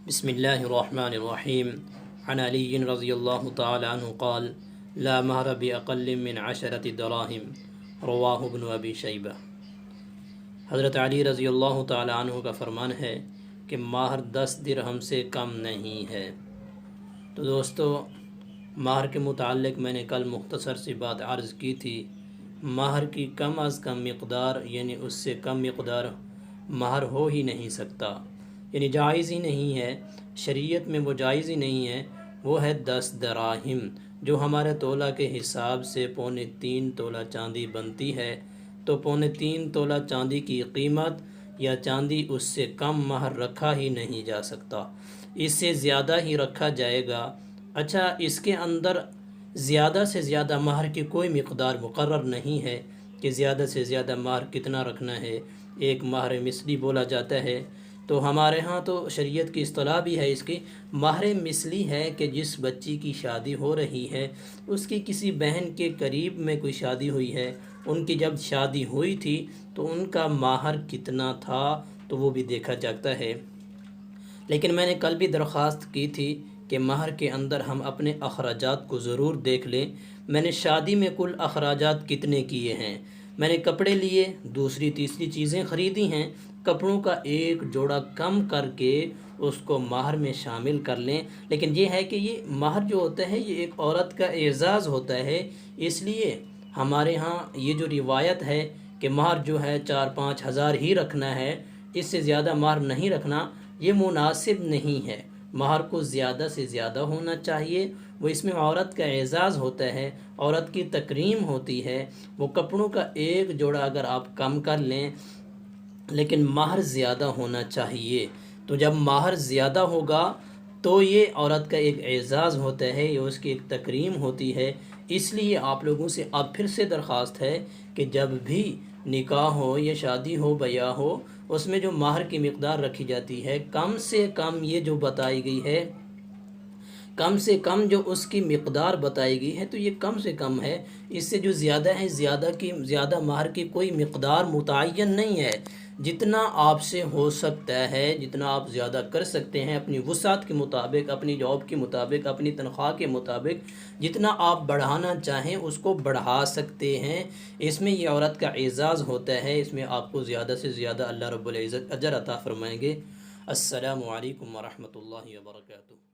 بسم اللہ الرحمن الرحیم عن علی رضی اللہ تعالی عنہ قال لا مہر بأقل من 10 دراہم رواہ ابن ابی شیبہ۔ حضرت علی رضی اللہ تعالی عنہ کا فرمان ہے کہ مہر 10 درہم سے کم نہیں ہے۔ تو دوستو، مہر کے متعلق میں نے کل مختصر سی بات عرض کی تھی۔ مہر کی کم از کم مقدار یعنی اس سے کم مقدار مہر ہو ہی نہیں سکتا، یعنی جائز ہی نہیں ہے، شریعت میں وہ جائز ہی نہیں ہے۔ وہ ہے 10 دراہم، جو ہمارے تولہ کے حساب سے 3.25 تولہ چاندی بنتی ہے۔ تو 3.25 تولہ چاندی کی قیمت یا چاندی اس سے کم مہر رکھا ہی نہیں جا سکتا، اس سے زیادہ ہی رکھا جائے گا۔ اچھا، اس کے اندر زیادہ سے زیادہ مہر کی کوئی مقدار مقرر نہیں ہے کہ زیادہ سے زیادہ مہر کتنا رکھنا ہے۔ ایک مہر مثلی بولا جاتا ہے، تو ہمارے ہاں تو شریعت کی اصطلاح بھی ہے اس کی۔ مہر مثلی ہے کہ جس بچی کی شادی ہو رہی ہے، اس کی کسی بہن کے قریب میں کوئی شادی ہوئی ہے، ان کی جب شادی ہوئی تھی تو ان کا مہر کتنا تھا تو وہ بھی دیکھا جاتا ہے۔ لیکن میں نے کل بھی درخواست کی تھی کہ مہر کے اندر ہم اپنے اخراجات کو ضرور دیکھ لیں۔ میں نے شادی میں کل اخراجات کتنے کیے ہیں؟ میں نے کپڑے لیے، دوسری تیسری چیزیں خریدی ہیں، کپڑوں کا ایک جوڑا کم کر کے اس کو مہر میں شامل کر لیں۔ لیکن یہ ہے کہ یہ مہر جو ہوتا ہے یہ ایک عورت کا اعزاز ہوتا ہے، اس لیے ہمارے ہاں یہ جو روایت ہے کہ مہر جو ہے 4-5 ہزار ہی رکھنا ہے، اس سے زیادہ مہر نہیں رکھنا، یہ مناسب نہیں ہے۔ مہر کو زیادہ سے زیادہ ہونا چاہیے، وہ اس میں عورت کا اعزاز ہوتا ہے، عورت کی تکریم ہوتی ہے۔ وہ کپڑوں کا ایک جوڑا اگر آپ کم کر لیں لیکن مہر زیادہ ہونا چاہیے، تو جب مہر زیادہ ہوگا تو یہ عورت کا ایک اعزاز ہوتا ہے، یہ اس کی ایک تکریم ہوتی ہے۔ اس لیے آپ لوگوں سے اب پھر سے درخواست ہے کہ جب بھی نکاح ہو یا شادی ہو، بیاہ ہو، اس میں جو مہر کی مقدار رکھی جاتی ہے، کم سے کم یہ جو بتائی گئی ہے، کم سے کم جو اس کی مقدار بتائی گئی ہے تو یہ کم سے کم ہے۔ اس سے جو زیادہ ہے، زیادہ مہر کی کوئی مقدار متعین نہیں ہے۔ جتنا آپ سے ہو سکتا ہے، جتنا آپ زیادہ کر سکتے ہیں اپنی وسعت کے مطابق، اپنی جاب کے مطابق، اپنی تنخواہ کے مطابق، جتنا آپ بڑھانا چاہیں اس کو بڑھا سکتے ہیں۔ اس میں یہ عورت کا اعزاز ہوتا ہے، اس میں آپ کو زیادہ سے زیادہ اللہ رب العزت اجر عطا فرمائیں گے۔ السلام علیکم ورحمۃ اللہ وبرکاتہ۔